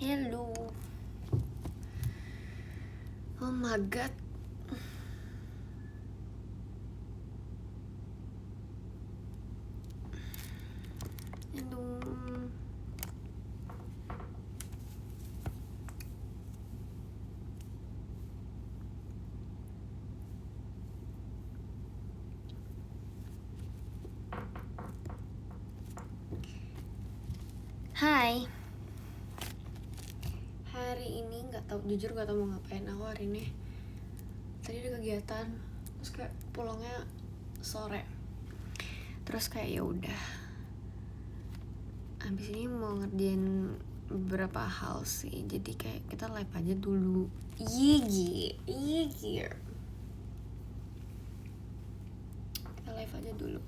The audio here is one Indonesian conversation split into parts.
Hello. Oh my god. Hello. Hai. Hari ini jujur nggak tahu mau ngapain aku hari ini. Tadi ada kegiatan, terus kayak pulangnya sore. Terus kayak ya udah. Abis ini mau ngerjain beberapa hal sih. Jadi kayak kita live aja dulu. Iya. Kita live aja dulu.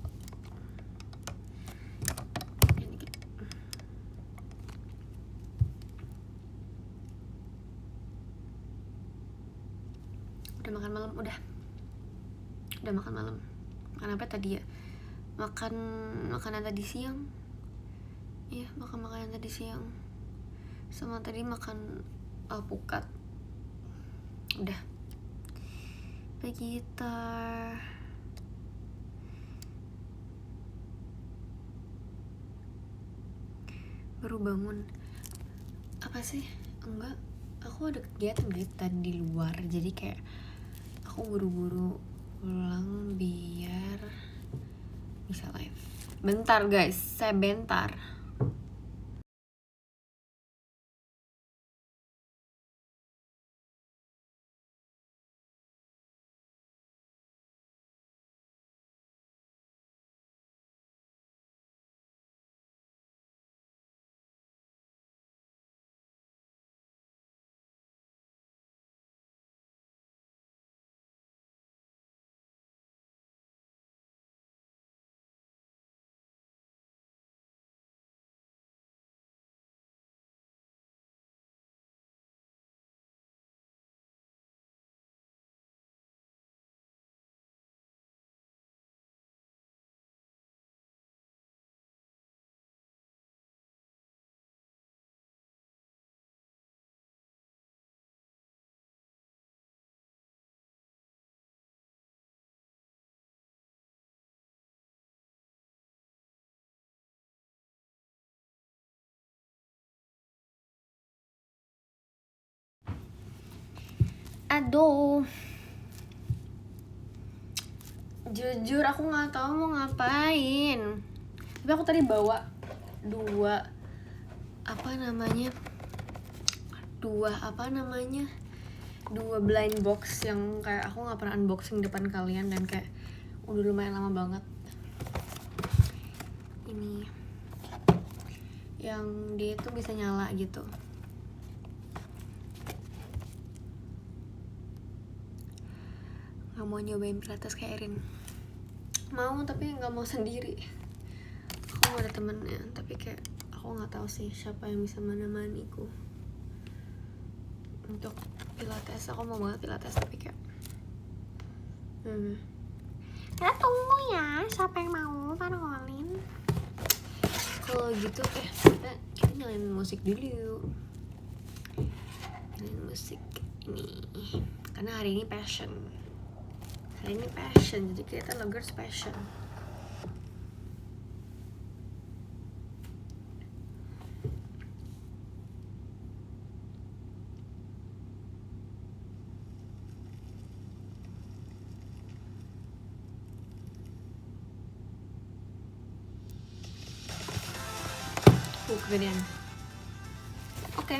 Udah makan malam, udah makan malam. Makan apa tadi ya? Makan makanan tadi siang. Iya, makan makanan tadi siang. Sama tadi makan alpukat. Udah. Play gitar. Baru bangun. Apa sih? Enggak. Aku ada kegiatan di luar. Jadi kayak aku buru-buru pulang biar bisa live. Bentar guys, saya bentar. Aduh. Jujur aku nggak tahu mau ngapain. Tapi aku tadi bawa dua blind box yang kayak aku nggak pernah unboxing depan kalian dan kayak udah lumayan lama banget. Ini yang dia tuh bisa nyala gitu. Gak mau nyobain pilates kayak Erin. Mau tapi nggak mau sendiri. Aku mau ada temennya, tapi kayak aku nggak tahu sih siapa yang bisa menemaniku untuk pilates. Aku mau banget pilates tapi kayak kita tunggu ya siapa yang mau panolin. Kalau gitu kita nyalain musik dulu. Nyalain musik ini karena hari ini passion. Jadi kita loggers passion. Kegedean. Oke.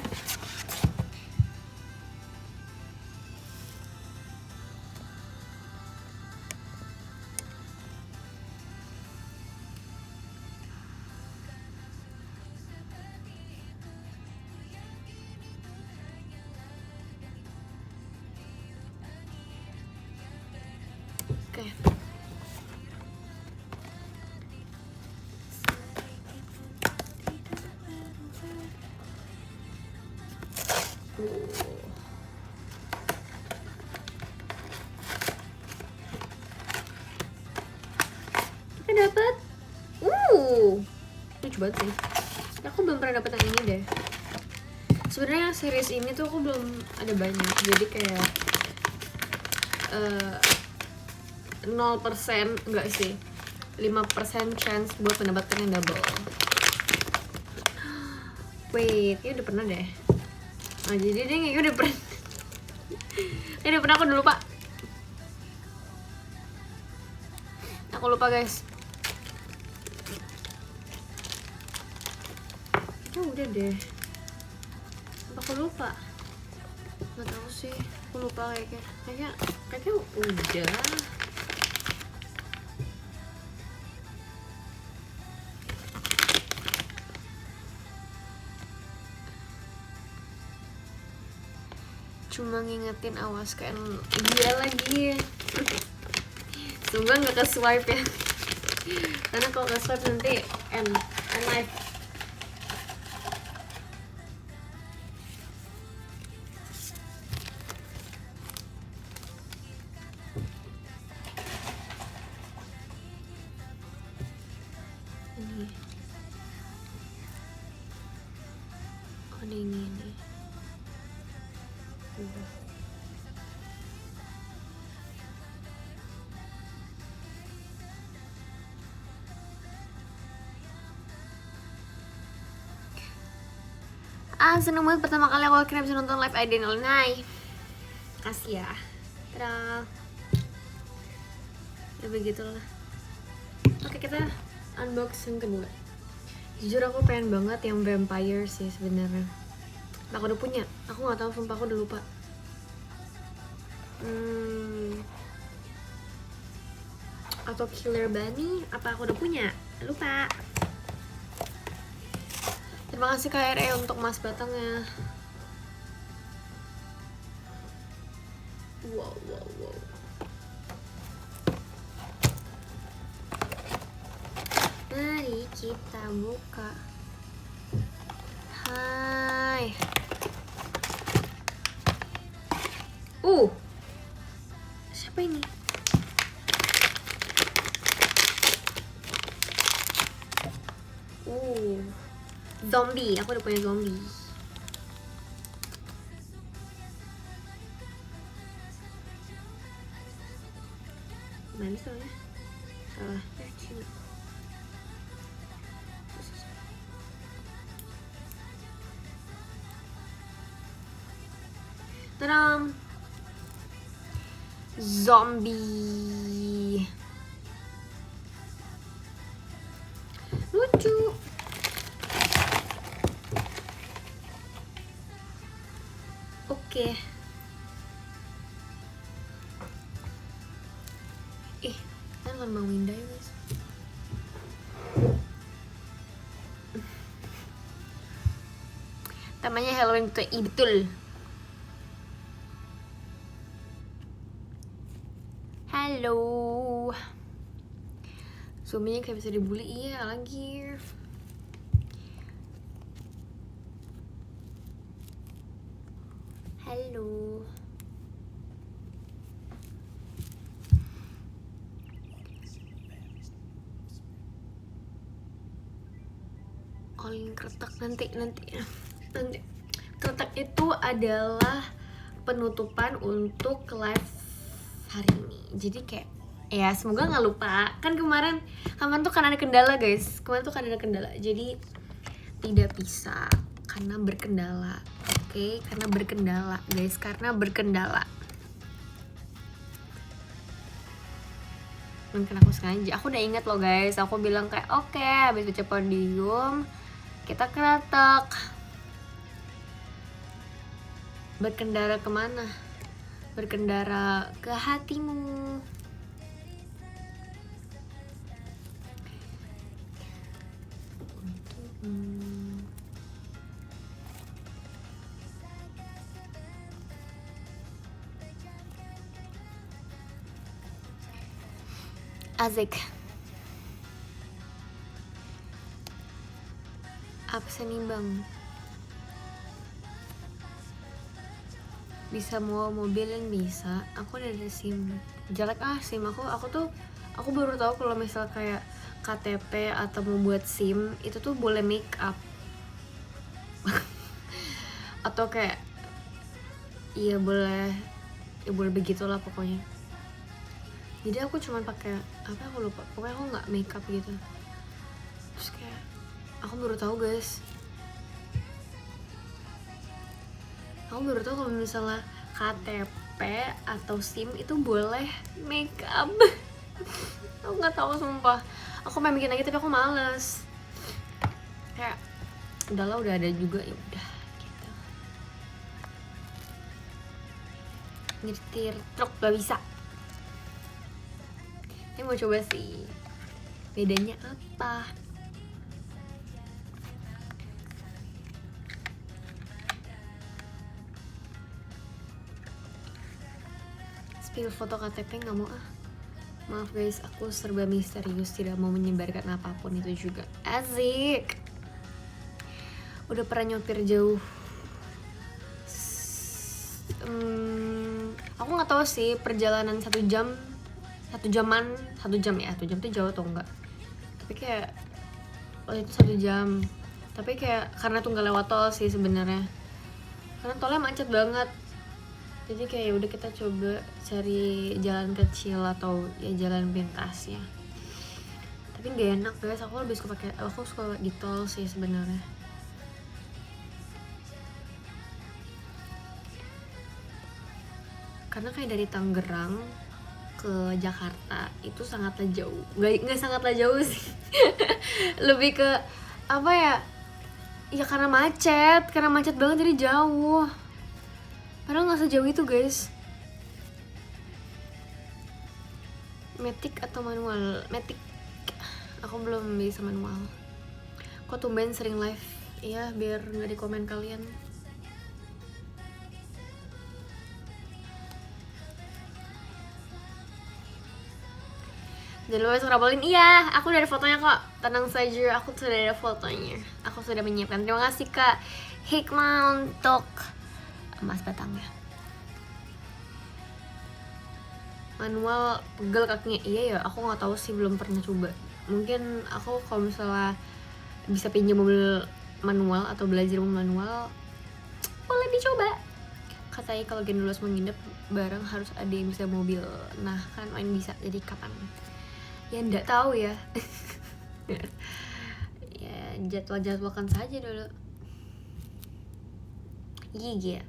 Kita dapat lucu banget sih. Aku belum pernah dapet yang ini deh. Sebenarnya series ini tuh aku belum ada banyak, jadi kayak 0% enggak sih, 5% chance buat mendapatkan yang double. Wait, ini udah pernah deh. Nah, jadi dia kayaknya udah pernah. Ini udah pernah, aku udah lupa. Aku lupa guys. Kayaknya udah deh. Aku lupa. Nggak tahu sih. Aku lupa kayaknya udah. Cuma ngingetin, awas kan dia lagi. Semoga nggak ke swipe ya. Karena kalau ke swipe nanti end live. Ini. Oh ini nih. Seneng banget pertama kali aku akhirnya bisa nonton live ID Nai. Kasih ya. Tada. Ya begitulah. Oke, kita unbox yang kedua. Jujur aku pengen banget yang vampire sih sebenarnya. Aku udah punya. Aku nggak tahu, sumpah aku udah lupa. Atau Killer Bunny, apa aku udah punya? Lupa. Terima kasih KRE untuk mas batangnya. Wow. Mari kita buka. Hai. Siapa ini? Zombie, aku udah punya zombie. Mana soalnya? Salah. Tadam! Zombie. Lucu. Oke. Kan Bang Winda ya guys. Namanya Halloween betul. Halo. Suaminya kayak bisa dibully, iya lagi. Halo. Calling kretek nanti. Kretek itu adalah penutupan untuk live hari ini. Jadi kayak ya semoga nggak lupa. Kan kemarin tuh kan ada kendala guys. Jadi tidak bisa karena berkendala. Oke, karena berkendala guys, mungkin aku sengaja. Aku udah inget loh guys, aku bilang kayak oke, habis baca podium kita kretek. Berkendara kemana? Berkendara ke hatimu. Asik. Absen nih bang. Bisa mau mobilin bisa. Aku udah ada SIM. Jelek SIM aku tuh. Aku baru tahu kalau misal kayak KTP atau mau buat SIM itu tuh boleh make up. atau kayak ya boleh begitulah pokoknya. Jadi aku cuman pakai apa, aku lupa, pokoknya aku nggak makeup gitu. Terus kayak aku baru tahu guys, kalau misalnya KTP atau SIM itu boleh makeup. Aku nggak tahu sumpah, aku pengen bikin lagi tapi aku males. Kayak udahlah, udah ada juga, ya udah gitu. Nyetir truk gak bisa. Ini mau coba sih, bedanya apa. Spill foto KTP nggak mau ah. Maaf guys, aku serba misterius, tidak mau menyebarkan apapun itu juga. Asik. Udah pernah nyopir jauh. Aku nggak tahu sih perjalanan 1 jam ya, 1 jam tuh jauh atau enggak. Tapi kayak waktu itu 1 jam. Tapi kayak karena tuh nggak lewat tol sih sebenarnya. Karena tolnya macet banget. Jadi kayak udah kita coba cari jalan kecil atau ya jalan pintas ya. Tapi nggak enak guys, aku suka di tol sih sebenarnya. Karena kayak dari Tangerang ke Jakarta itu sangatlah jauh. Nggak sangatlah jauh sih. Lebih ke apa ya? Ya karena macet banget jadi jauh. Padahal nggak sejauh itu guys. Matic atau manual? Matic. Aku belum bisa manual. Kok tumben sering live? Iya, biar nggak di komen kalian. Jangan lupa scrollin. Iya, aku udah ada fotonya kok. Tenang saja, aku sudah ada fotonya. Aku sudah menyiapkan. Terima kasih Kak Hikmah untuk emas batangnya. Manual pegel kakinya. Iya ya, aku nggak tahu sih, belum pernah coba. Mungkin aku kalau misalnya bisa pinjam mobil manual atau belajar manual, boleh dicoba. Katanya kalau Gendulos mau nginep bareng harus ada yang bisa mobil. Nah kan main bisa, jadi kapan? Ya nggak tahu ya. Ya jadwalkan saja dulu. Iya.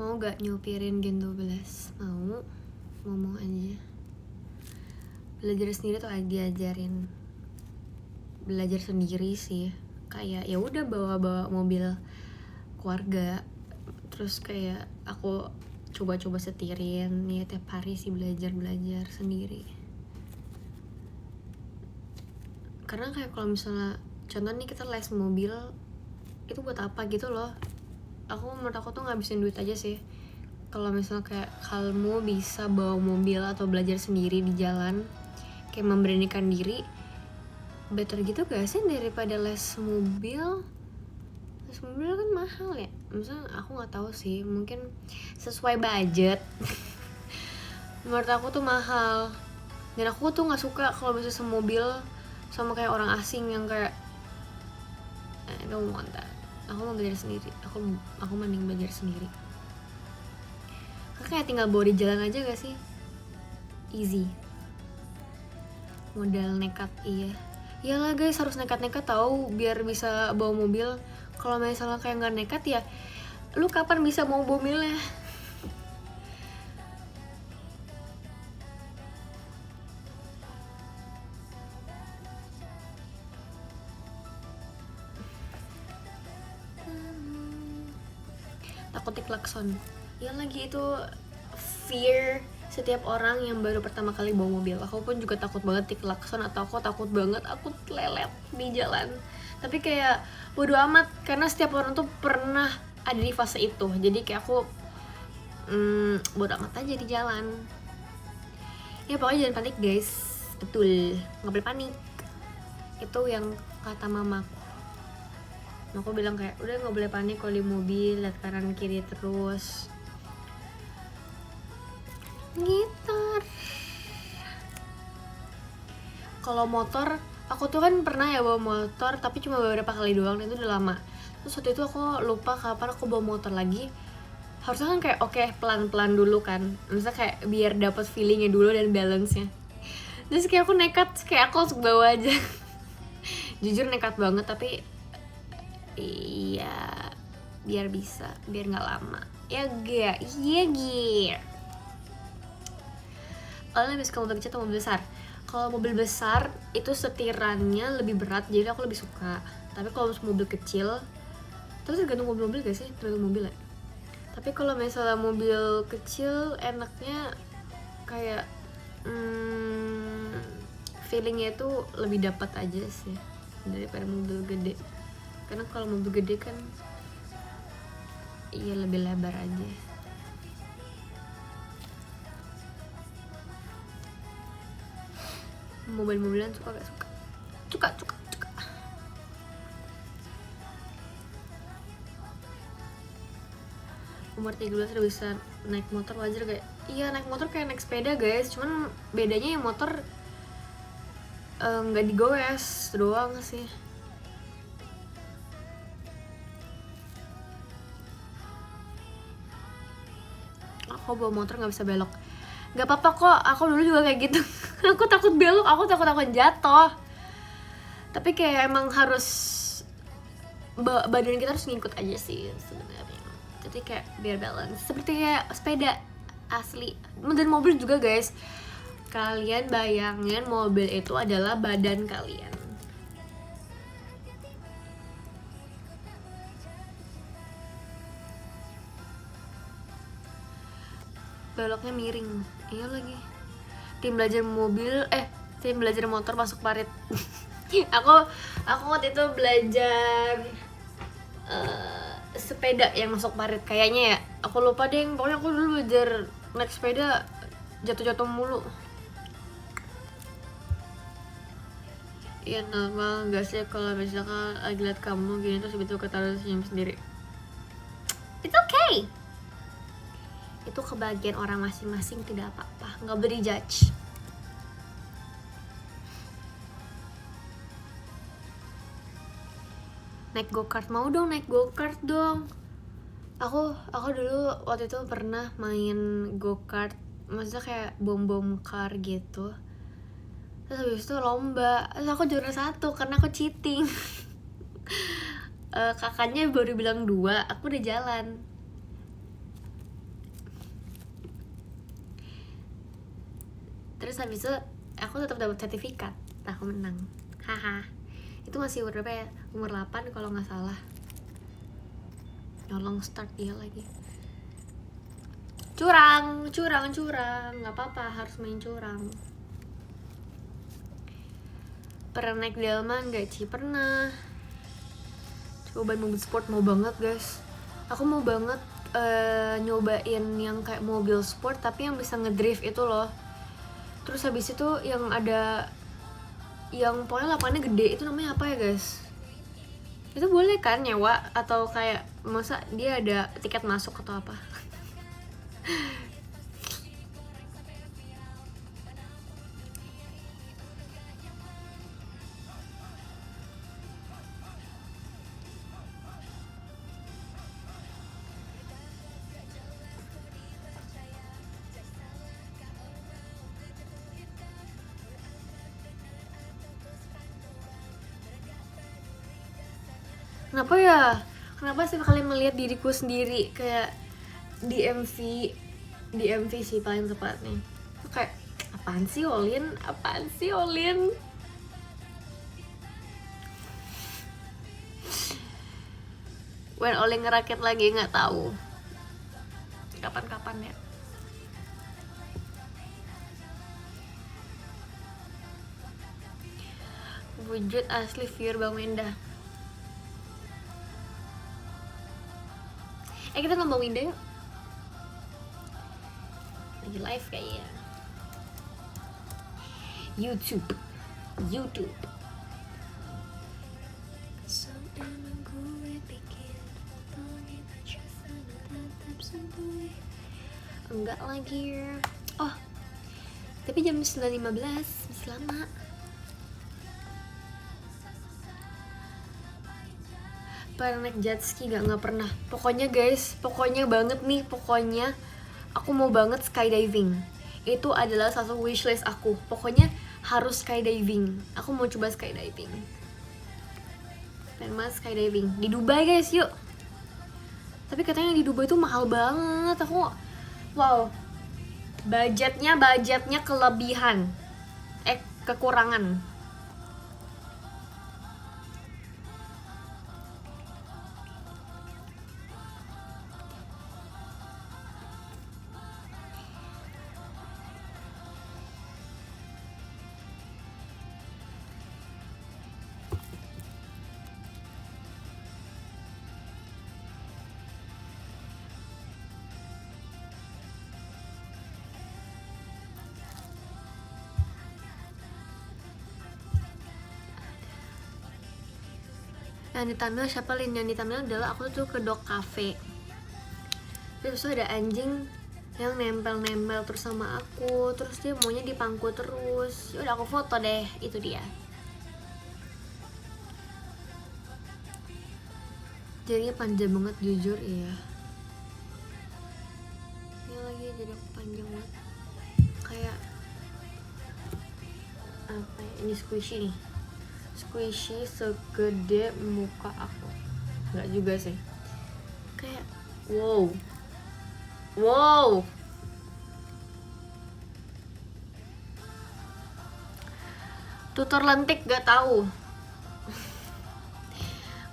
Mau gak nyupirin Gen 12? Mau, ngomong aja. Belajar sendiri tuh diajarin. Belajar sendiri sih. Kayak ya udah bawa mobil keluarga. Terus kayak aku coba-coba setirin. Ya tiap hari sih belajar sendiri. Karena kayak kalau misalnya contoh nih kita les mobil, itu buat apa gitu loh. Menurut aku tuh ngabisin duit aja sih. Kalau misalnya kayak kamu bisa bawa mobil atau belajar sendiri di jalan, kayak memberanikan diri, better gitu gak sih daripada les mobil. Les mobil kan mahal ya. Misalnya aku nggak tahu sih, mungkin sesuai budget. Menurut aku tuh mahal. Dan aku tuh nggak suka kalau bisa semobil sama kayak orang asing yang kayak I don't want that. Aku mau belajar sendiri. Aku mending belajar sendiri. Kayak tinggal bawa di jalan aja gak sih? Easy. Modal nekat, iya. Iyalah guys, harus nekat-nekat tahu biar bisa bawa mobil. Kalau misalnya kayak nggak nekat ya, lu kapan bisa mau mobilnya? Takut diklakson. Ya lagi itu fear setiap orang yang baru pertama kali bawa mobil. Aku pun juga takut banget diklakson, atau aku takut banget aku lelet di jalan. Tapi kayak bodo amat, karena setiap orang tuh pernah ada di fase itu. Jadi kayak aku bodo amat aja di jalan. Ya pokoknya jangan panik guys. Betul, gak boleh panik. Itu yang kata mamaku. Aku bilang kayak udah nggak boleh panik kalau di mobil, lihat kanan kiri terus. Gitar. Kalau motor, aku tuh kan pernah ya bawa motor, tapi cuma beberapa kali doang, dan itu udah lama. Terus waktu itu aku lupa kapan aku bawa motor lagi. Harusnya kan kayak oke, pelan-pelan dulu kan, misalnya kayak biar dapat feelingnya dulu dan balance-nya. Terus kayak aku nekat, kayak aku langsung bawa aja. Jujur nekat banget, tapi iya biar bisa, biar nggak lama. Ya gak, iya gak. Kalian lebih suka mobil kecil atau mobil besar? Kalau mobil besar itu setirannya lebih berat, jadi aku lebih suka. Tapi kalau mobil kecil, terus tergantung mobil-mobil gak sih? Tergantung mobil ya. Tapi kalau misalnya mobil kecil enaknya kayak feelingnya itu lebih dapat aja sih daripada mobil gede. Karena kalau mobil gede kan iya lebih lebar aja. Mobil-mobilan suka gak suka? Suka. Umur 13 udah bisa naik motor wajar gak? Iya, naik motor kayak naik sepeda guys, cuman bedanya yang motor nggak digoes doang sih. Aku bawa motor nggak bisa belok. Nggak apa-apa kok, aku dulu juga kayak gitu. Aku takut belok, aku takut jatuh. Tapi kayak emang harus badan kita harus ngikut aja sih sebenarnya. Jadi kayak biar balance, seperti kayak sepeda asli. Dan mobil juga guys. Kalian bayangin mobil itu adalah badan kalian. Beloknya miring. Iya lagi. Tim belajar motor masuk parit. aku waktu itu belajar sepeda yang masuk parit kayaknya ya. Aku lupa deh, pokoknya aku dulu belajar naik sepeda jatuh mulu. Iya normal gak sih kalau misalkan lagi liat kamu gini terus begitu ketawa senyum sendiri. It's okay. Itu kebahagiaan orang masing-masing, tidak apa-apa, nggak boleh dijudge. Naik go-kart, mau dong naik go-kart dong. Aku dulu waktu itu pernah main go-kart, maksudnya kayak bom car gitu. Terus habis itu lomba, terus aku juara 1 karena aku cheating. Kakaknya baru bilang 2, aku udah jalan. Terus habis itu aku tetap dapat sertifikat, aku menang. Haha. Itu masih umur berapa ya? Umur 8 kalau nggak salah. Nyolong start dia lagi. Curang, nggak apa-apa, harus main curang. Pernah naik delman nggak Ci? Pernah. Cobain mobil sport, mau banget guys. Aku mau banget nyobain yang kayak mobil sport tapi yang bisa ngedrift itu loh. Terus habis itu yang ada yang pokoknya lapangannya gede, itu namanya apa ya guys? Itu boleh kan nyewa atau kayak masa dia ada tiket masuk atau apa? Kenapa ya? Kenapa sih kalian melihat diriku sendiri kayak di MV sih paling tepatnya. Kayak apaan sih Olin? When Olin ngerakit lagi nggak tahu. Kapan-kapan ya. Wujud asli viewer Bang Menda. Kita ngomong Winda yuk. Lagi live kayaknya. YouTube. Enggak lagi. Oh, tapi jam 9.15 masih lama. pernah naik jet ski nggak pernah. Pokoknya guys, pokoknya banget nih, pokoknya aku mau banget skydiving. Itu adalah salah satu wishlist aku. Pokoknya harus skydiving. Aku mau coba skydiving. Pengen banget skydiving di Dubai guys, yuk. Tapi katanya di Dubai itu mahal banget. Aku wow. Budgetnya kelebihan. Kekurangan. Yang ditambil siapa Lin? Yang ditambil adalah aku tuh ke dog cafe. Terus tuh ada anjing yang nempel-nempel terus sama aku. Terus dia maunya dipangku terus. Ya udah aku foto deh, itu dia. Jadinya panjang banget jujur ya. Ini lagi jadi panjang banget. Kayak apa ya? Ini squishy nih. Squishy segede muka aku. Enggak juga sih. Kayak wow. Tutor lentik gak tahu.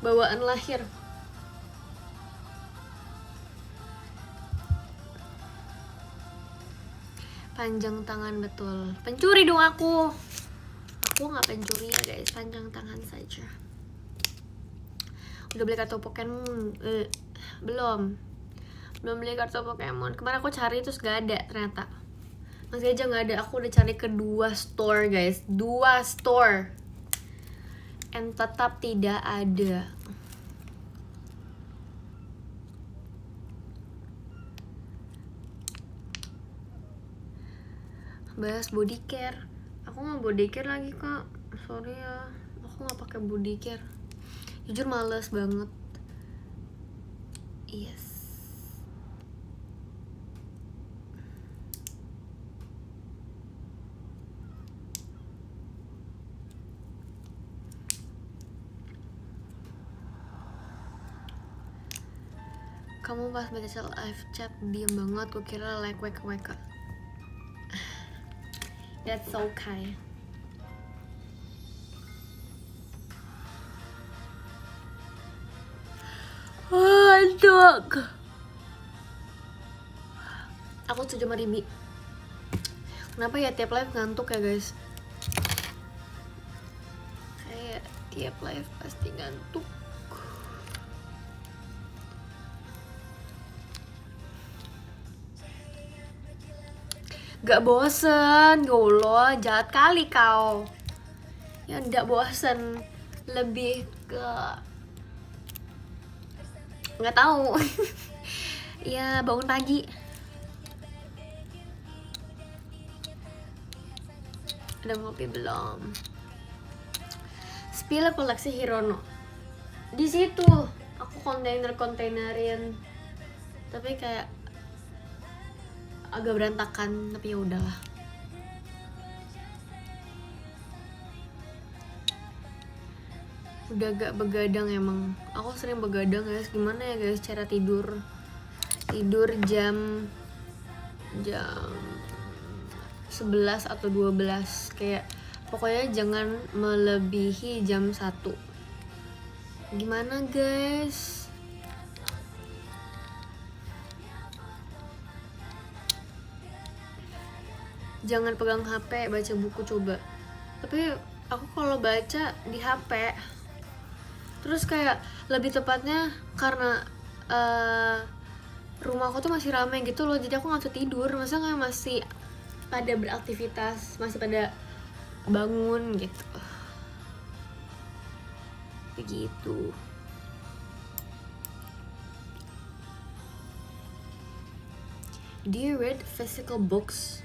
Bawaan lahir. Panjang tangan betul. Pencuri dong aku. Aku nggak pencuri ya guys, panjang tangan saja. Udah beli kartu Pokemon? Belum beli kartu Pokemon. Kemarin aku cari terus gak ada ternyata. Masih aja gak ada. Aku udah cari ke 2 store guys, 2 store, and tetap tidak ada. Bahas body care. Aku nggak body care lagi kak, sorry ya. Aku nggak pakai body care. Jujur males banget. Yes. Kamu pas baca live chat diem banget, gue kira like weka. That's okay. Ngantuk. Aku setuju sama Ribi. Kenapa ya tiap live ngantuk ya guys? Kayak tiap live pasti ngantuk. Gak bosen, Allah, jahat kali kau. Ya gak bosen, lebih ke nggak tahu. Ya bangun pagi. Udah ngopi belum? Spill koleksi Hirono. Di situ aku kontainerin, tapi kayak agak berantakan, tapi ya udahlah. Udah gak begadang emang. Aku sering begadang guys. Gimana ya guys cara tidur jam 11 atau 12. Kayak pokoknya jangan melebihi jam 1. Gimana guys? Jangan pegang HP, baca buku coba. Tapi aku kalau baca di HP, terus kayak lebih tepatnya karena rumah aku tuh masih ramai gitu loh, jadi aku nggak bisa tidur. Masa nggak masih pada beraktivitas, masih pada bangun gitu. Begitu. Do you read physical books?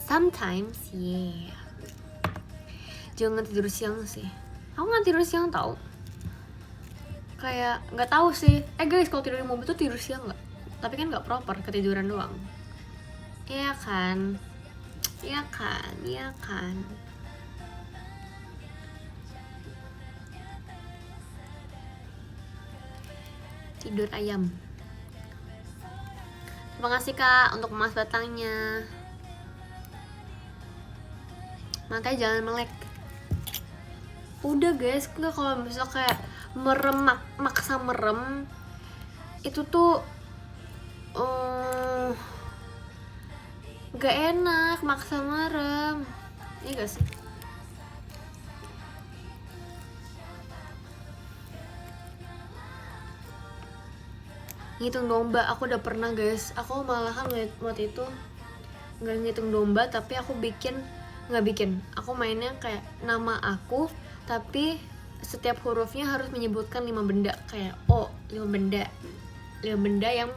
Sometimes, yeah. Jangan tidur siang sih. Aku nggak tidur siang tau. Kayak nggak tahu sih. Guys, kalau tidur di mobil tuh tidur siang nggak? Tapi kan nggak proper, ketiduran doang. Iya kan? Iya kan? Iya kan? Tidur ayam. Terima kasih kak untuk emas batangnya. Makanya jangan melek. Udah guys, nggak, kalau misalnya kayak merem, maksa merem itu tuh gak enak, maksa merem. Iya gak sih? Ngitung domba, aku udah pernah guys. Aku malahan waktu itu nggak ngitung domba, tapi aku aku mainnya kayak nama aku, tapi setiap hurufnya harus menyebutkan 5 benda. Kayak O, 5 benda yang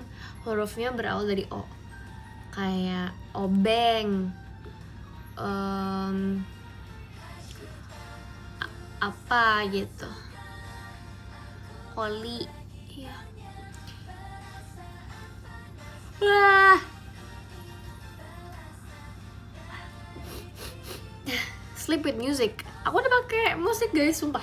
hurufnya berawal dari O. Kayak obeng, apa gitu, oli, ya. Wah, sleep with music. Aku udah pakai musik guys, sumpah.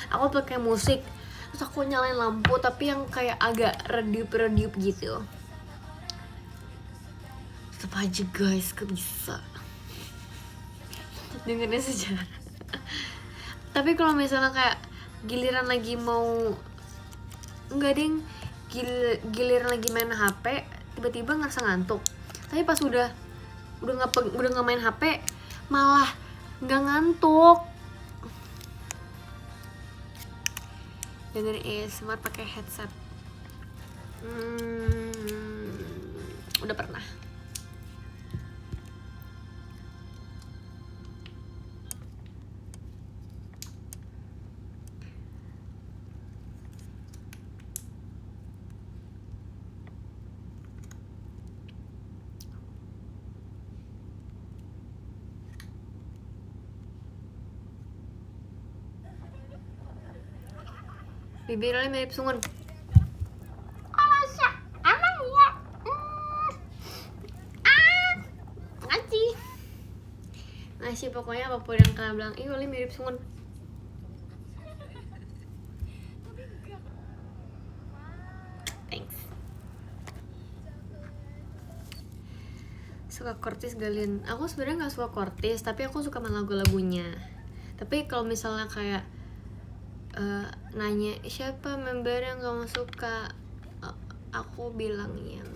Aku pakai musik, terus aku nyalain lampu tapi yang kayak agak redup gitu. Tetap aja guys, gak bisa dengerin sejarah. Tapi kalau misalnya kayak giliran lagi mau giliran lagi main HP, tiba-tiba ngerasa ngantuk. Tapi pas udah nggak main HP, malah nggak ngantuk. Dengerin ASMR pakai headset. Udah pernah. Bibirnya mirip sungun. Emang ya? Ngasih pokoknya apapun yang kalian bilang, Oli mirip sungun. Thanks. Suka Kortis Galin. Aku sebenarnya nggak suka Kortis, tapi aku suka main lagu-lagunya. Tapi kalau misalnya kayak nanya siapa member yang kamu suka, aku bilang yang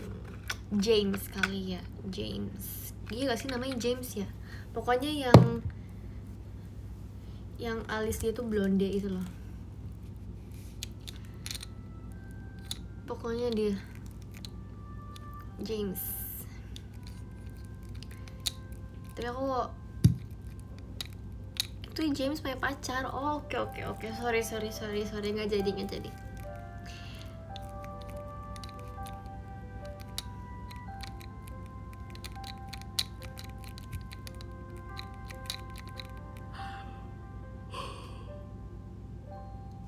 James kali ya. James, iya gak sih namanya James ya? Pokoknya yang alis dia tuh blonde itu loh. Pokoknya dia James. Tapi aku itu James punya pacar. Oh, oke. Sorry, nggak jadi.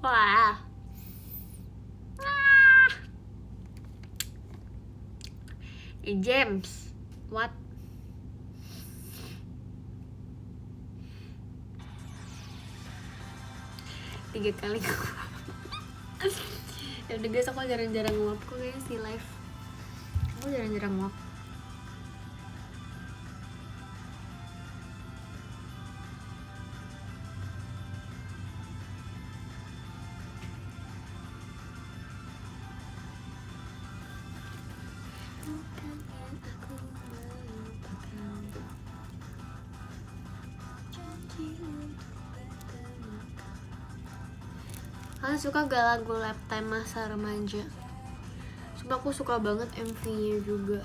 Wah. James, what? Tiga kali. Ya udah guys, aku jarang-jarang nguap kok guys di live. Aku jarang-jarang nguap. Kalian suka gak lagu Laptime masa remaja? Sumpah aku suka banget MV-nya juga.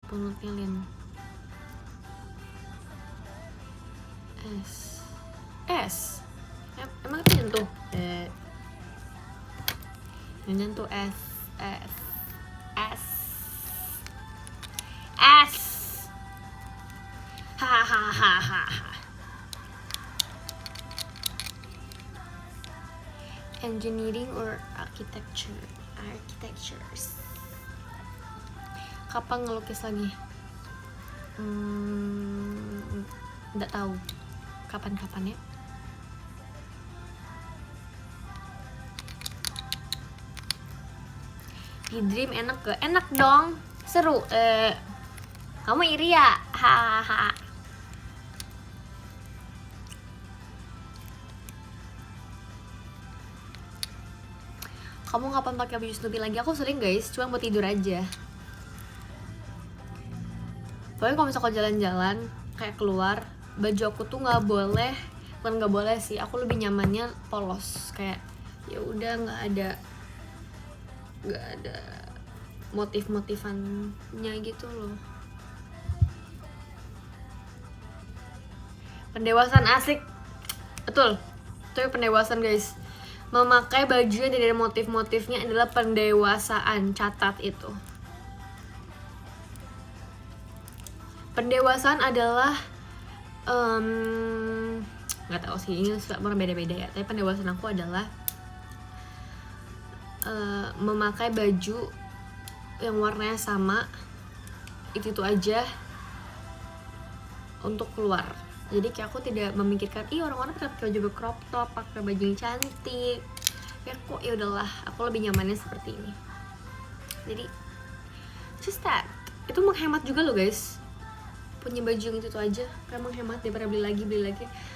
Penutnya Lin. S. Emang itu nyentuh? Yang nyentuh S. engineering or architectures. Kapan ngelukis lagi? Nggak tahu kapan-kapan ya. Di dream enak gak? Enak dong, seru. Kamu iri ya? Hahaha. Kamu kapan pakai baju Snoopy lagi? Aku sering guys, cuma mau tidur aja. Pokoknya kalau misalnya jalan-jalan kayak keluar, baju aku tuh nggak boleh, bukan nggak boleh sih, aku lebih nyamannya polos, kayak ya udah nggak ada motif-motifannya gitu loh. Pendewasaan asik, betul, itu pendewasaan guys. Memakai baju yang tidak ada motif-motifnya adalah pendewasaan, catat itu. Pendewasaan adalah nggak tahu sih, ini orang beda-beda ya, tapi pendewasaan aku adalah memakai baju yang warnanya sama itu aja untuk keluar. Jadi kayak aku tidak memikirkan orang-orang pakai baju crop top, pakai baju yang cantik, ya kok ya udahlah, aku lebih nyamannya seperti ini. Jadi just that, itu menghemat juga loh guys, punya baju yang itu aja kayak menghemat daripada beli lagi.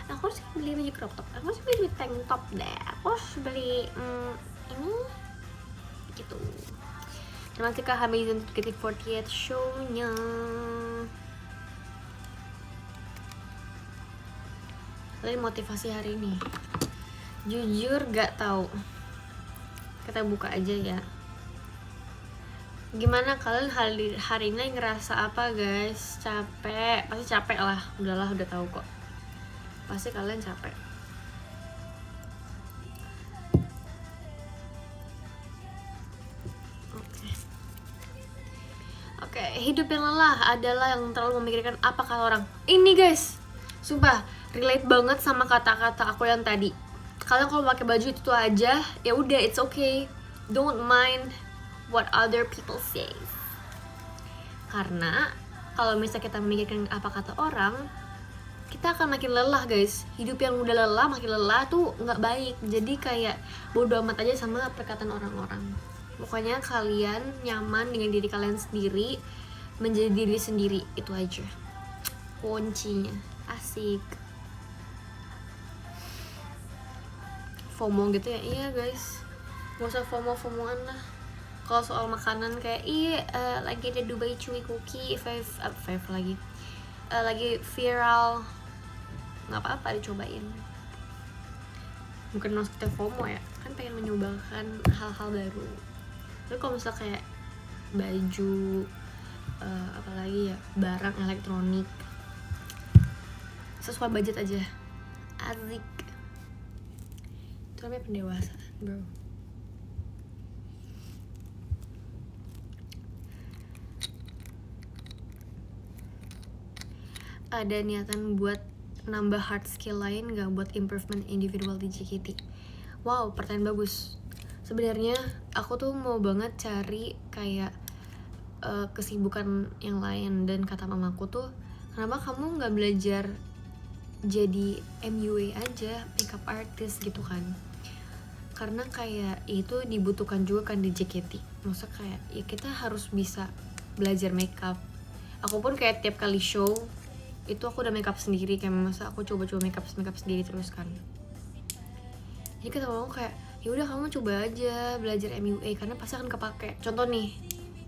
Aku harus beli baju crop top, aku harus beli tank top deh, aku harus beli ini gitu. Terima kasih Kak Hamid untuk KT48 show-nya. Tadi motivasi hari ini, jujur gak tahu. Kita buka aja ya. Gimana kalian hari ini ngerasa apa guys? Capek? Pasti capek lah. Udahlah, udah tahu kok. Pasti kalian capek. Oke, hidup yang lelah adalah yang terlalu memikirkan apa kata orang. Ini guys, sumpah relate banget sama kata-kata aku yang tadi. Kalian kalau pakai baju itu aja, ya udah, it's okay. Don't mind what other people say. Karena kalau misalnya kita memikirkan apa kata orang, kita akan makin lelah guys. Hidup yang udah lelah, makin lelah tuh nggak baik. Jadi kayak bodo amat aja sama perkataan orang-orang. Pokoknya kalian nyaman dengan diri kalian sendiri, menjadi diri sendiri, itu aja kuncinya. Asik. FOMO gitu ya, iya guys, gak usah FOMO-FOMOan lah. Kalau soal makanan kayak lagi ada Dubai Chewy Cookie 5 lagi lagi viral, nggak apa-apa dicobain. Bukan maksudnya FOMO ya, kan pengen mencobakan hal-hal baru. Tapi kalau misalnya kayak baju apalagi ya, barang elektronik sesuai budget aja, asik. Itu namanya pendewasaan bro. Ada niatan buat nambah hard skill lain gak buat improvement individual di JKT? Wow, pertanyaan bagus. Sebenarnya aku tuh mau banget cari kayak kesibukan yang lain, dan kata mamaku tuh, kenapa kamu nggak belajar jadi MUA aja, makeup artist gitu kan? Karena kayak itu dibutuhkan juga kan di JKT. Maksudnya kayak ya kita harus bisa belajar makeup. Aku pun kayak tiap kali show itu aku udah makeup sendiri, kayak masa aku coba-coba makeup sendiri terus kan. Jadi kata mamaku kayak ya udah kamu coba aja belajar MUA karena pasti akan kepake. Contoh nih,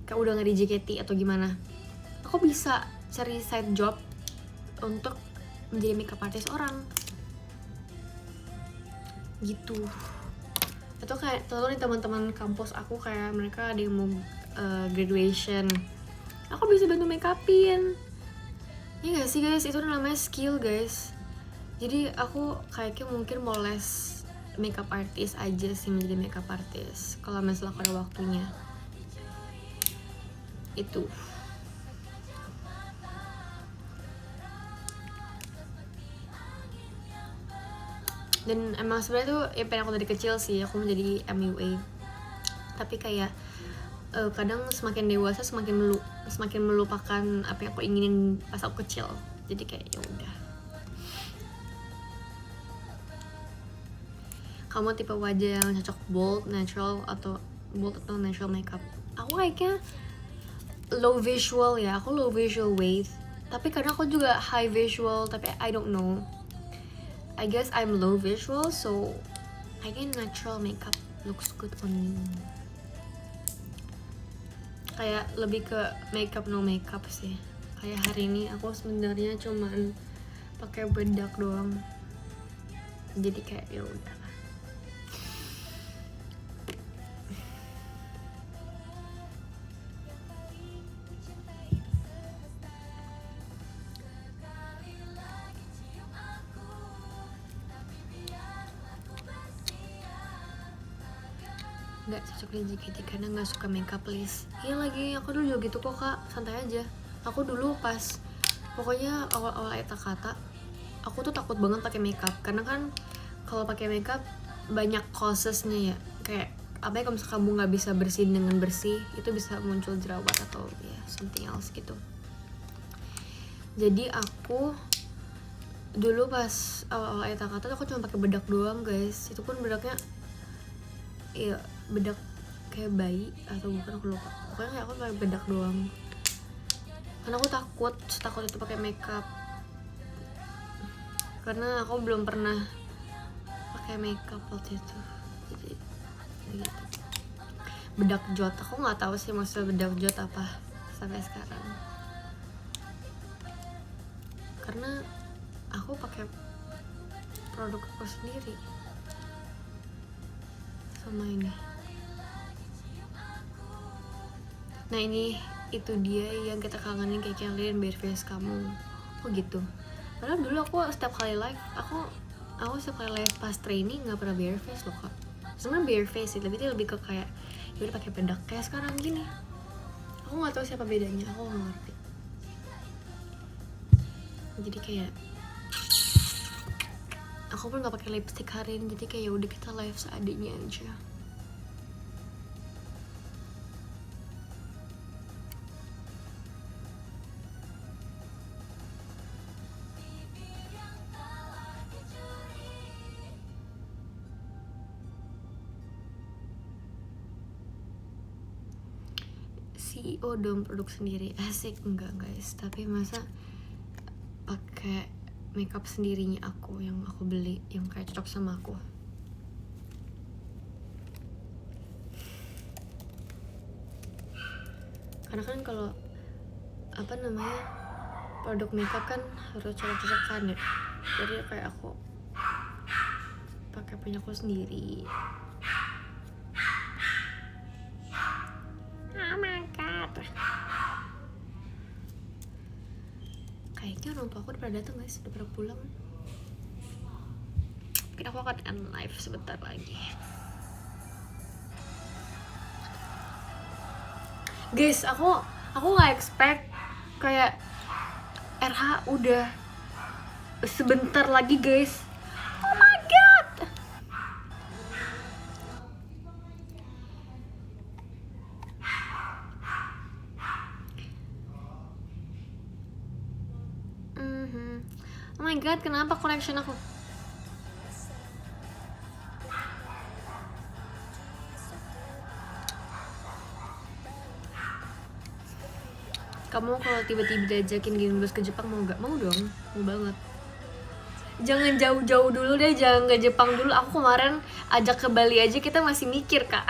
kayak udah nggak di JKT atau gimana, aku bisa cari side job untuk menjadi makeup artist orang gitu. Atau kayak tahu nih teman-teman kampus aku, kayak mereka ada yang mau graduation, aku bisa bantu make upin. Ya gak sih guys, itu namanya skill guys. Jadi aku kayaknya mungkin mau les makeup artist aja sih, menjadi makeup artist kalau misalnya ada waktunya. Itu Dan emang sebenarnya tuh ya pengen aku dari kecil sih aku menjadi MUA, tapi kayak kadang semakin dewasa semakin melupakan apa yang aku inginin pas aku kecil, jadi kayak ya udah. Kamu tipe wajah yang cocok bold natural atau natural makeup? Aku kayaknya low visual ya, aku low visual weight, tapi kadang aku juga high visual, tapi I don't know, I guess I'm low visual, so I think natural makeup looks good on me. Kayak lebih ke makeup no makeup sih. Kayak hari ini aku sebenarnya cuman pakai bedak doang, jadi kayak ya udah. Nggak cocok di JKT karena nggak suka makeup please. Iya lagi, aku dulu juga gitu kok kak, santai aja. Aku dulu pas pokoknya awal-awal eta kata aku tuh takut banget pakai makeup karena kan kalau pakai makeup banyak causesnya ya, kayak apa ya, kalau misalnya kamu nggak bisa bersihin dengan bersih itu bisa muncul jerawat atau ya something else gitu. Jadi aku dulu pas awal-awal eta kata aku cuma pakai bedak doang guys, itu pun bedaknya ya bedak kayak bayi atau bukan aku lupa, pokoknya kayak aku pakai bedak doang karena aku takut itu pakai makeup karena aku belum pernah pakai makeup waktu itu, jadi gitu. Bedak jot aku nggak tahu sih maksudnya bedak jot apa sampai sekarang karena aku pakai produk aku sendiri sama ini. Nah ini itu dia yang kita kangenin kayak kalian bare face kamu. Oh gitu. Padahal dulu aku setiap kali live aku setiap kali live pas training nggak pernah bare face loh kak. Sebenarnya bare face sih, tapi itu lebih ke kayak ya udah pakai bedak kayak sekarang gini. Aku nggak tahu siapa bedanya, aku nggak ngerti. Jadi kayak aku pun nggak pakai lipstick hari ini, jadi kayak ya udah kita live seadanya aja. CEO dong produk sendiri, asik enggak guys, tapi masa pakai makeup sendirinya aku yang aku beli yang kayak cocok sama aku. Karena kan kalau apa namanya produk makeup kan harus cocok-cocokan ya, jadi kayak aku pakai punya aku sendiri. Oh my god, kayaknya orang tua aku udah pada datang guys, udah pada pulang. Mungkin aku akan end live sebentar lagi. Guys, aku nggak expect kayak RH udah sebentar lagi guys. Oh my god. Oh my god, kenapa connection aku? Kamu kalau tiba-tiba diajakin Gimbus ke Jepang mau gak? Mau dong, mau banget. Jangan jauh-jauh dulu deh, jangan ke Jepang dulu. Aku kemarin ajak ke Bali aja kita masih mikir kak.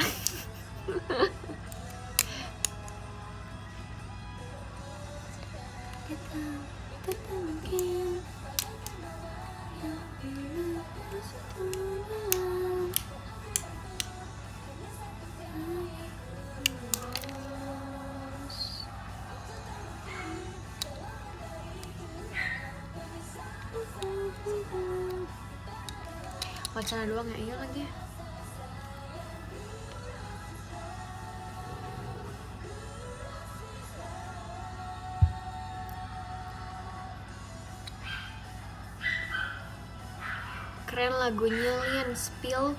Wacana doang ya, iya lagi. keren lagunya. Lian, spill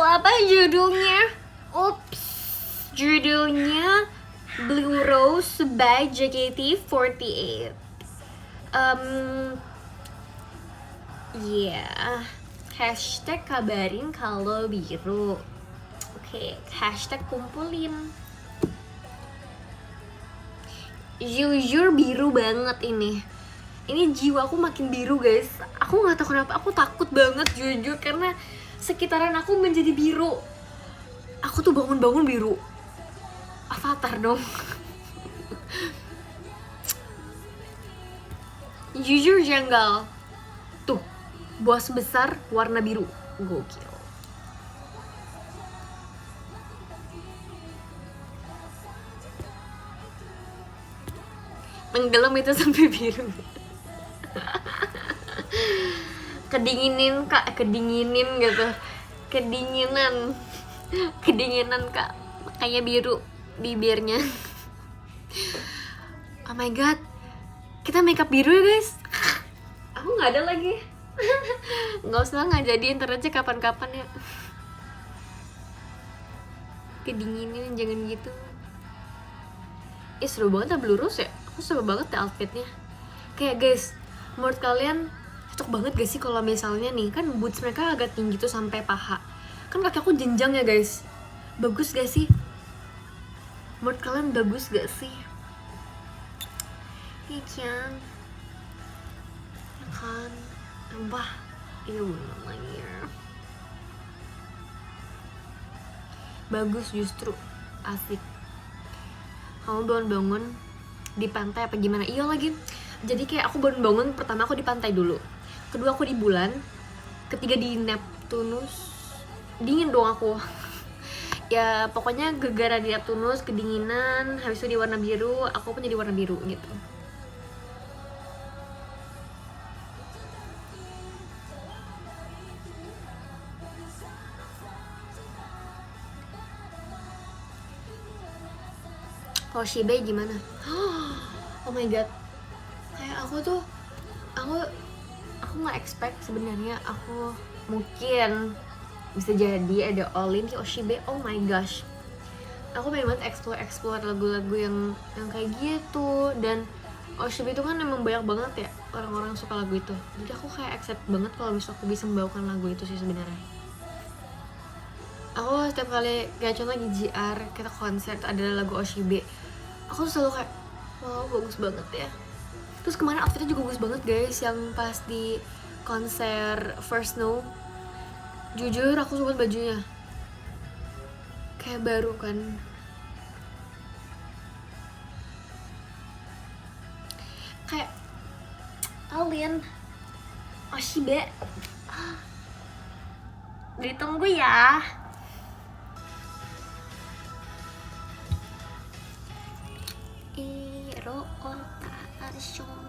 apa judulnya? Ups, judulnya Blue Rose by JKT48. Yeah, hashtag kabarin kalau biru. Oke, hashtag kumpulin. Jujur biru banget ini jiwaku makin biru guys. Aku nggak tahu kenapa, aku takut banget jujur, karena sekitaran aku menjadi biru. Aku tuh bangun-bangun biru. Avatar dong. Jujur janggal. Tuh, bos besar warna biru. Gokil. Tenggelam itu sampai biru. Kedinginin kak, kedinginin gitu, kedinginan kak, makanya biru bibirnya. Oh my god, kita makeup biru ya guys. Aku nggak ada lagi. Nggak usah, nggak jadi, ntar aja kapan-kapan ya. Kedinginin, jangan gitu. Seru banget ya Blue Rose ya. Aku suka banget ya outfitnya. Kayak guys, menurut kalian cocok banget gak sih kalau misalnya nih, kan boots mereka agak tinggi tuh sampai paha. Kan kaki aku jenjang ya guys. Bagus gak sih? Menurut kalian bagus gak sih? Iya kan? Ya kan? Wah, ini bener lagi ya. Bagus justru, asik. Kamu bangun-bangun di pantai apa gimana? Iya lagi. Jadi kayak aku bangun-bangun, pertama aku di pantai dulu, kedua aku di bulan, ketiga di Neptunus. Dingin dong aku. Ya pokoknya gegara di Neptunus, kedinginan, habis itu di warna biru, aku pun jadi warna biru gitu. Hoshibe gimana? Oh my god, kayak aku nggak expect sebenarnya. Aku mungkin bisa jadi ada Olin di Oshibe. Oh my gosh, aku pengen banget explore lagu-lagu yang kayak gitu. Dan Oshibe itu kan emang banyak banget ya orang-orang suka lagu itu, jadi aku kayak accept banget kalau misalnya aku bisa membawakan lagu itu sih sebenarnya. Aku setiap kali kayak contoh di GR kita konser ada lagu Oshibe, aku selalu kayak wow bagus banget ya. Terus kemarin outfitnya juga bagus banget guys, yang pas di konser First Snow. Jujur aku suka bajunya, kayak baru kan. Kayak Alien Oshibe. Ditunggu ya. Iro Otaashon.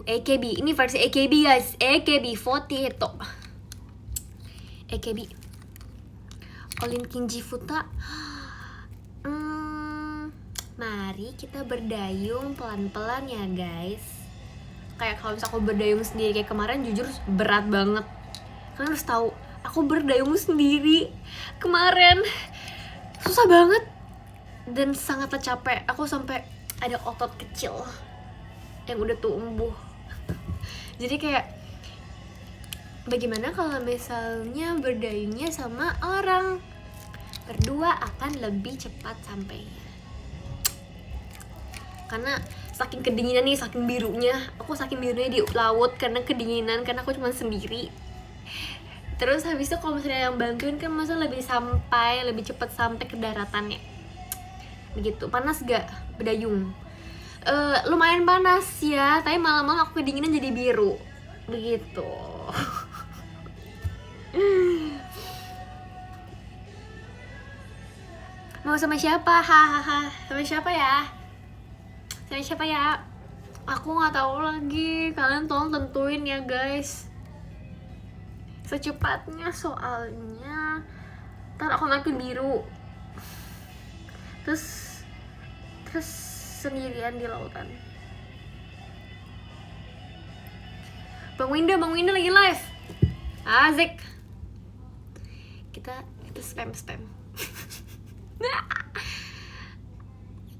AKB, ini versi AKB guys, AKB48. AKB Olin Kinji Futa. Mari kita berdayung pelan-pelan ya guys. Kayak kalau misalnya aku berdayung sendiri kayak kemarin, jujur berat banget. Kalian harus tahu, aku berdayung sendiri kemarin susah banget dan sangatlah capek. Aku sampai ada otot kecil yang udah tumbuh. Jadi kayak bagaimana kalau misalnya berdayungnya sama orang berdua akan lebih cepat sampainya. Karena saking kedinginan nih, saking birunya di laut karena kedinginan, karena aku cuma sendiri. Terus habis itu kalau misalnya yang bantuin kan masa lebih cepat sampai ke daratannya. Begitu. Panas gak berdayung? Lumayan panas ya, tapi malam-malam aku kedinginan jadi biru. Begitu. Mau sama siapa? Hahaha. Sama siapa ya? Aku nggak tahu lagi. Kalian tolong tentuin ya guys, secepatnya, soalnya ntar aku makin biru terus sendirian di lautan. Bang Winda lagi live. Asik. Kita spam.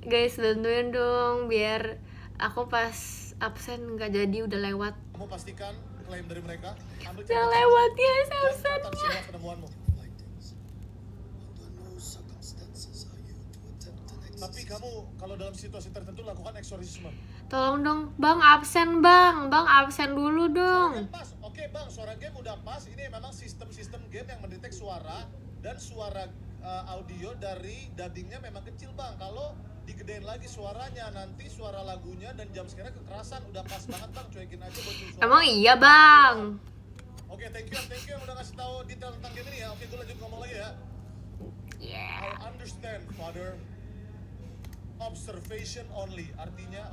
Guys, bantuin dong biar aku pas absen nggak jadi udah lewat. Kamu pastikan klaim dari mereka. Udah lewat ya absennya. Tapi kamu kalau dalam situasi tertentu lakukan eksorsisme. Tolong dong, Bang absen bang absen dulu dong. Suara game pas, oke bang, suara game udah pas. Ini memang sistem game yang mendetek suara dan suara audio dari dubbingnya memang kecil bang. Kalau digedein lagi suaranya, nanti suara lagunya dan jam sekarang kekerasan. Udah pas banget bang, cuekin aja buat suara. Emang iya bang. Oke, thank you yang udah ngasih tahu detail tentang game ini ya. Oke, gue lanjut ngomong lagi ya. Yeah. I understand, father. Observation only, artinya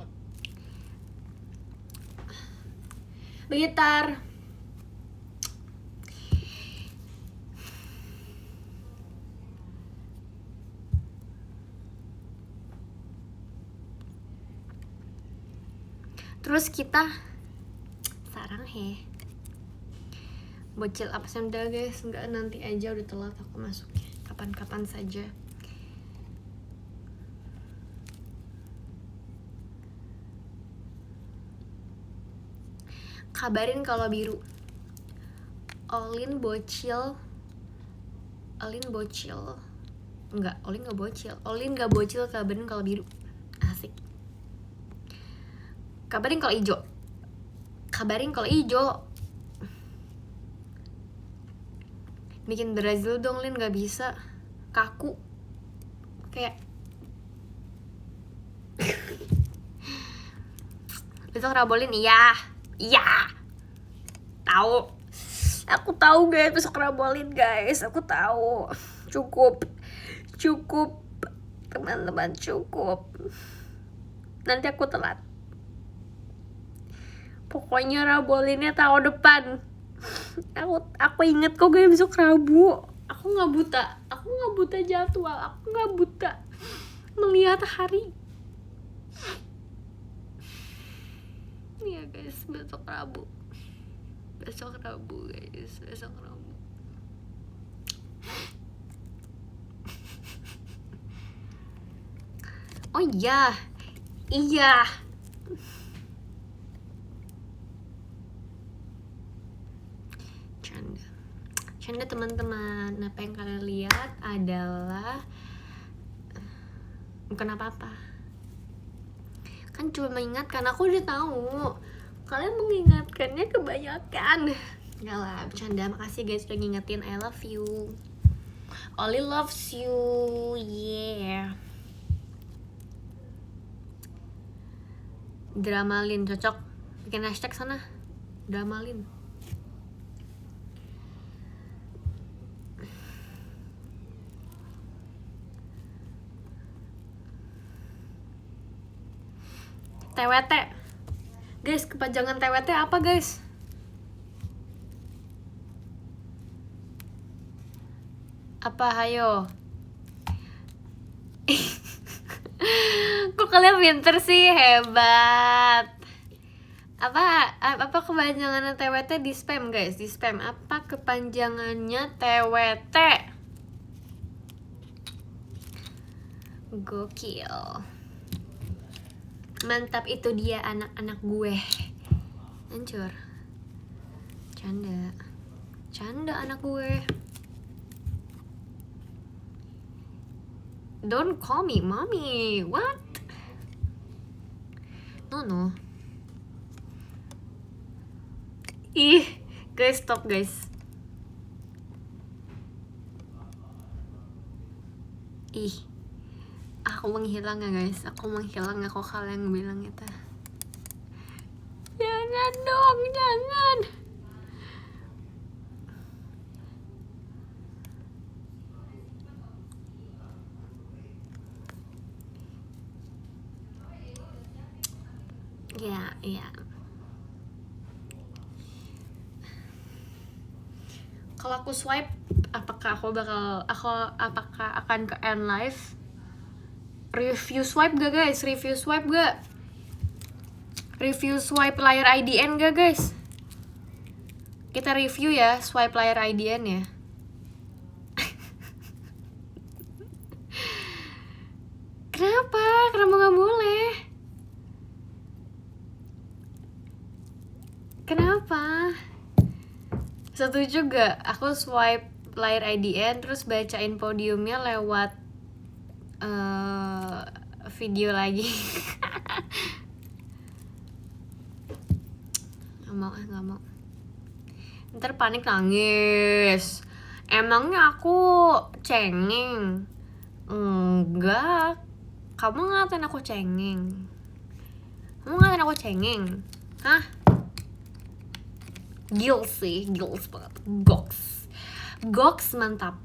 Bentar. Terus kita sarang bocil absen udah guys, nggak nanti aja udah telat aku masuknya, kapan-kapan saja. Kabarin kalau biru. Olin bocil. Enggak, Olin nggak bocil, kabarin kalau biru. Asik. Kabarin kalau ijo. Bikin Brazil dong, Lin, nggak bisa. Kaku. Kayak besok Rabolin, iya. Aku tahu guys, besok Rabolin guys. Aku tahu. Cukup teman-teman, cukup. Nanti aku telat. Pokoknya Rabolinnya tahun depan. Aku inget kok guys, besok Rabu. Aku nggak buta jadwal. Aku nggak buta melihat hari. Iya guys, besok Rabu guys, besok Rabu. Oh iya. Canda teman-teman. Apa yang kalian lihat adalah bukan apa-apa. Kan cuma mengingatkan, aku udah tahu. Kalian mengingatkannya kebanyakan. Enggak lah, bercanda. Makasih guys udah ngingetin. I love you. Oli loves you. Yeah. Dramalin cocok. Bikin hashtag sana. Dramalin. TWT. Guys, kepanjangan TWT apa guys? Apa hayo? Kok kalian pinter sih, hebat. Apa kepanjangannya TWT? Di spam guys, di spam. Apa kepanjangannya TWT? Gokil. Mantap, itu dia anak-anak gue. Hancur. Canda anak gue. Don't call me mommy. What? No. Ih, guys, stop guys. Ih, aku menghilang ya guys. Aku kok kalian bilang itu. Jangan dong, jangan. Ya. Kalau aku swipe, apakah akan ke end live? Review swipe gak guys? Review swipe layar IDN gak guys? Kita review ya swipe layar IDN ya. Kenapa? Kenapa nggak boleh? Kenapa? Setuju gak? Aku swipe layar IDN terus bacain podiumnya lewat video lagi. Nggak mau. Ntar panik nangis. Emangnya aku cengeng? Enggak. Kamu ngatain aku cengeng? Hah? Gils banget. Goks mantap.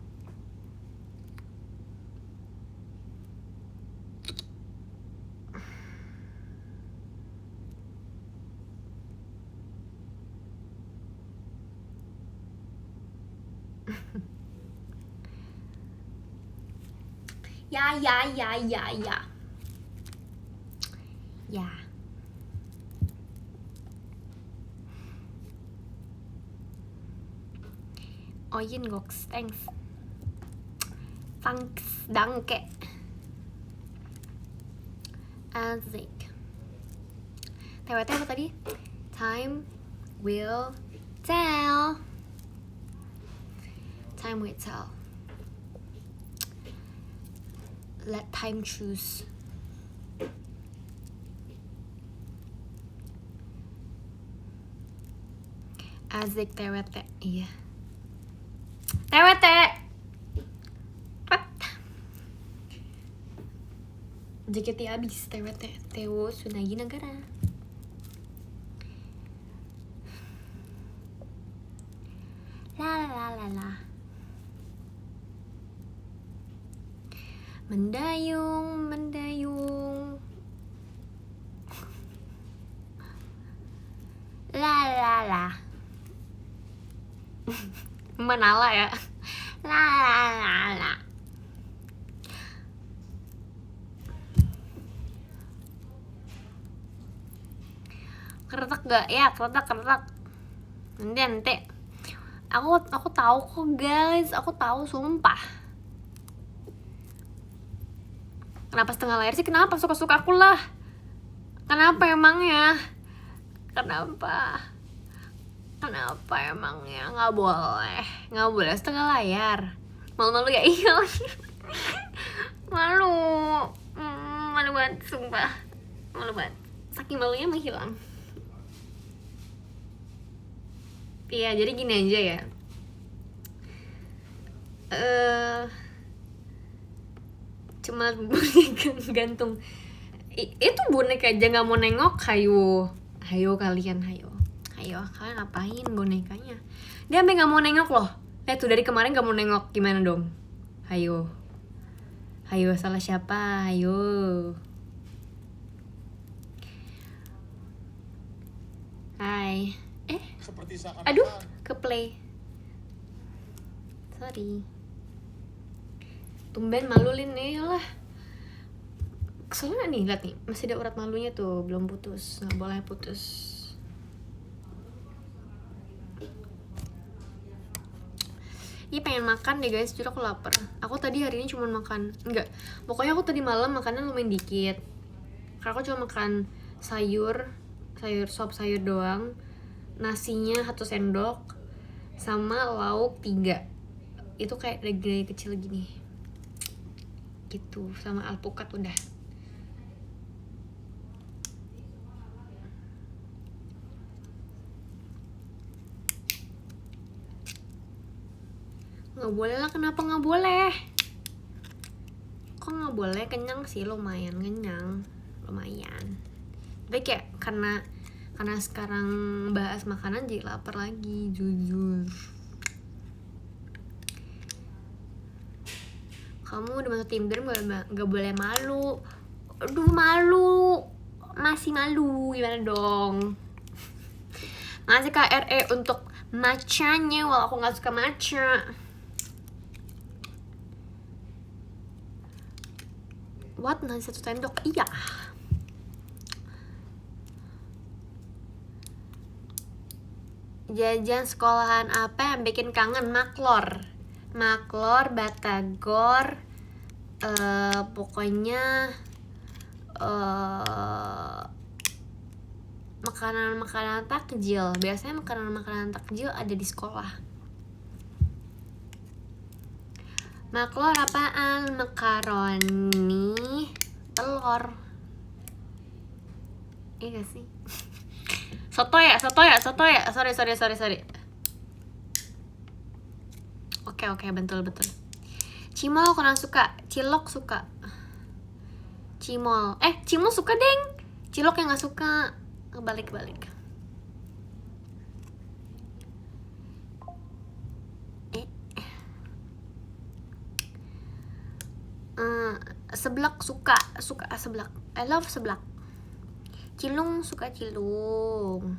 Ya. Oyin Goks, thanks, danke. Asik. TWT apa tadi? Time will tell. Let time choose. Asik TWT, iya. TWT. JKT abis TWT. Tewo Sunagi Negara. La. Mendayung. La. Manala ya. La. Keretak gak? Ya, keretak. Nanti. Aku tahu kok guys, aku tahu sumpah. Kenapa setengah layar sih? Kenapa? Suka-suka aku lah. Kenapa emangnya? Kenapa emangnya? Nggak boleh setengah layar. Malu-malu ya? Iya. Malu banget sumpah. Malu banget. Saking malunya menghilang. Iya, jadi gini aja ya. Cuma boneka gantung. Itu boneka aja nggak mau nengok. Hayo kalian ngapain bonekanya? Dia sampai nggak mau nengok loh. Lihat tuh dari kemarin nggak mau nengok, gimana dong? Hayo salah siapa? Hayo. Hai. Seperti seakan-akan. Aduh, ke play. Sorry. Tumben malu Lin nih lah. Soalnya nih, lihat nih, masih ada urat malunya tuh, belum putus. Nggak boleh putus. Iya pengen makan deh guys, jujur aku lapar. Aku tadi hari ini cuma makan, enggak, pokoknya aku tadi malam makannya lumayan dikit. Karena aku cuma makan sop sayur doang. Nasinya 1 sendok sama lauk 3. Itu kayak daging kecil gini gitu, sama alpukat udah. Nggak boleh lah, kenapa nggak boleh? Kok nggak boleh? Kenyang sih, lumayan kenyang, lumayan. Tapi kayak karena sekarang bahas makanan jadi lapar lagi, jujur. Kamu udah masuk tim Dream, gak boleh malu. Aduh malu, masih malu, gimana dong? Masih KRE untuk matchanya, walau aku gak suka matcha. What? Nasi 1 sendok? Iya. Jajan sekolahan apa yang bikin kangen? Maklor, Batagor, pokoknya makanan-makanan takjil. Biasanya makanan-makanan takjil ada di sekolah. Maklor apaan? Makaroni, telur. Iya gak sih? Soto ya. Sorry. Oke, betul. Cimol kurang suka, cilok suka. Cimol suka deng, cilok yang gak suka. Kebalik. Seblak suka seblak. I love seblak. Cilung suka cilung.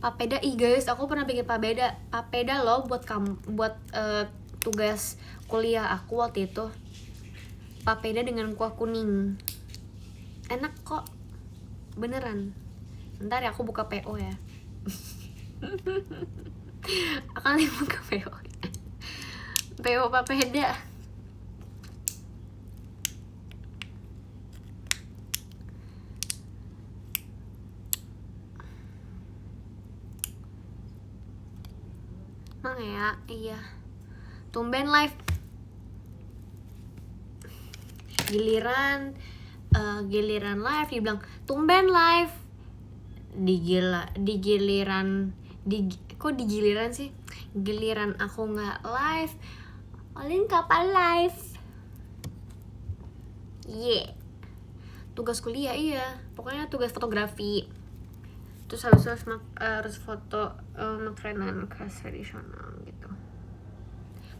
Papeda, guys, aku pernah bikin papeda loh buat tugas kuliah aku waktu itu. Papeda dengan kuah kuning, enak kok, beneran. Ntar ya aku buka PO ya. Akan buka PO. PO papeda. Emang ya, iya. Tumben live. Giliran live dibilang tumben live. Kok di giliran sih? Giliran aku nggak live. Olin kapan live? Tugas kuliah, iya. Pokoknya tugas fotografi. Terus harus foto makanan khas tradisional gitu.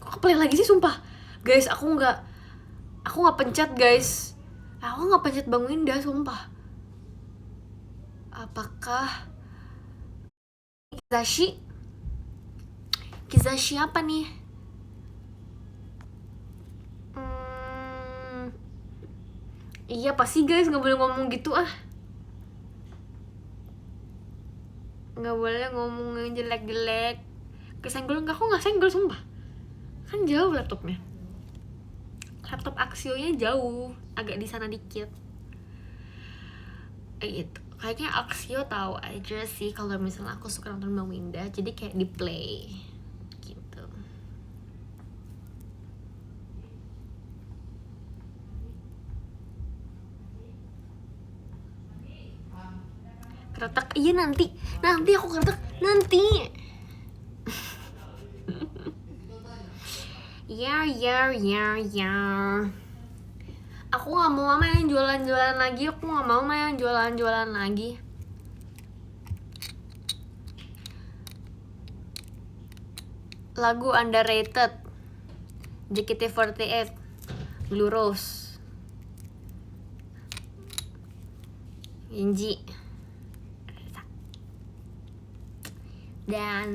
Kok keplay lagi sih, sumpah guys. Aku nggak pencet guys. Aku nggak pencet Bang Winda, sumpah. Apakah Kizashi apa nih? Iya pasti guys, nggak boleh ngomong gitu nggak boleh ngomong yang jelek-jelek. Kesenggol nggak? Aku nggak senggol, sumpah. Kan jauh laptopnya. Laptop Axio-nya jauh, agak di sana dikit. Gitu. Kayaknya Axio tahu aja sih kalau misalnya aku suka nonton Bang Winda, jadi kayak di play gitu. Kretek, iya nanti aku kretek nanti. Ya. Aku nggak mau mama yang jualan lagi. Aku nggak mau mama yang jualan lagi. Lagu underrated JKT48, Blue Rose, Genji, dan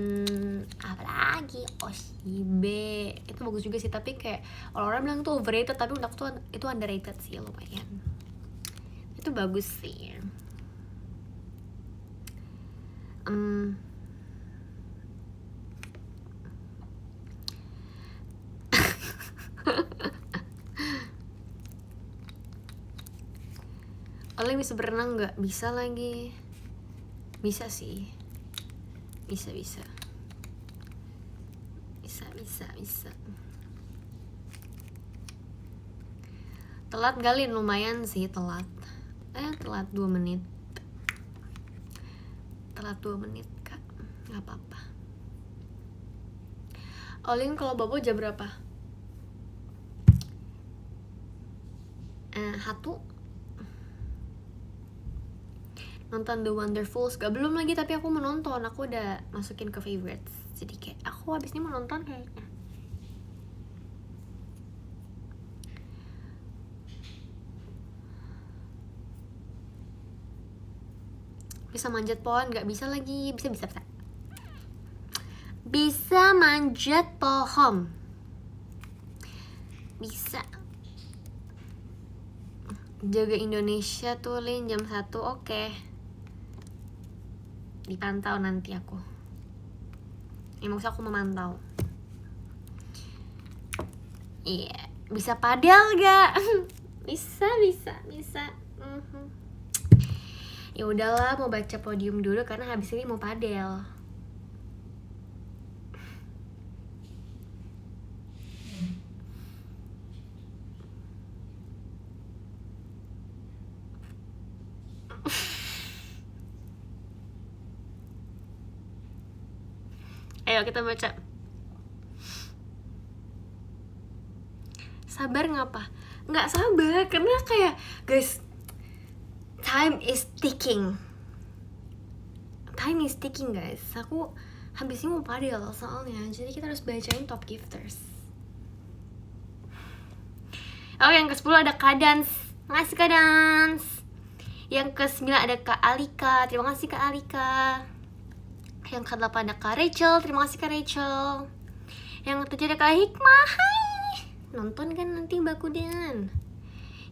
apa lagi? Oshibe. Itu bagus juga sih, tapi kayak orang-orang bilang tuh overrated, tapi menurut aku tuh itu underrated sih, lumayan. Itu bagus sih. Oleh bisa berenang nggak? Bisa lagi. Bisa sih. Bisa. Telat galin, lumayan sih telat. Telat 2 menit. Telat 2 menit, Kak. Nggak apa-apa. Olin kalau bobo jam berapa? 1. Nonton The Wonderfuls gak? Belum lagi, tapi aku menonton. Aku udah masukin ke favorites. Jadi kayak aku habis ini menonton kayaknya. Bisa manjat pohon gak? Bisa lagi. Bisa. Bisa manjat pohon. Bisa. Jaga Indonesia tuh Lin jam 1. Oke. Dipantau nanti aku. Maksudnya aku memantau. Iya, bisa padel gak? bisa. Ya udahlah, mau baca podium dulu karena habis ini mau padel. Ayo kita baca. Sabar ngapa? Nggak sabar karena kayak guys, time is ticking guys. Aku habis ini mau padel soalnya, jadi kita harus bacain top gifters. Oh, yang ke-10 ada Kadans. Makasih Kadans. Yang ke-9 ada Kak Alika. Terima kasih Kak Alika. Yang ke-8 ada Kak Rachel. Terima kasih Kak Rachel. Yang ke-7 ada Kak Hikmah. Hai. Nonton kan nanti Mbak Kudan.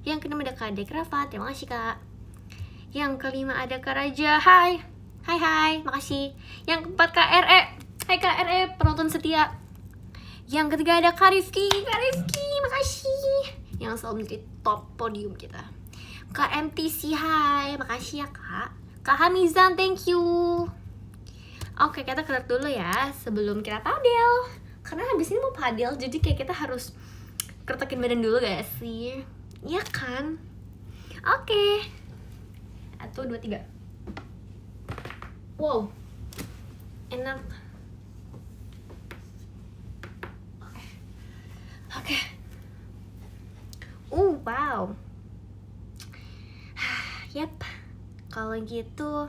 Yang ke-6 ada Kak Dekrafa. Terima kasih Kak. Yang ke-5 ada Kak Raja. Hai. Hai. Makasih. Yang ke-4 Kak RE. Hai Kak RE, penonton setia. Yang ke-3 ada Kak Rifki. Kak Rifki, makasih. Yang selalu menjadi top podium kita. Kak MTC, hai. Makasih ya Kak. Kak Hamizan, thank you. Oke, kita kelar dulu ya sebelum kita padel. Karena habis ini mau padel, jadi kayak kita harus kertekin badan dulu gak sih? Iya kan? Oke. 1, 2, 3. Wow. Enak. Oke. Wow. Yap. Kalau gitu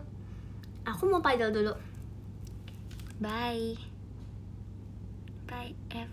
aku mau padel dulu. Bye. Bye, F.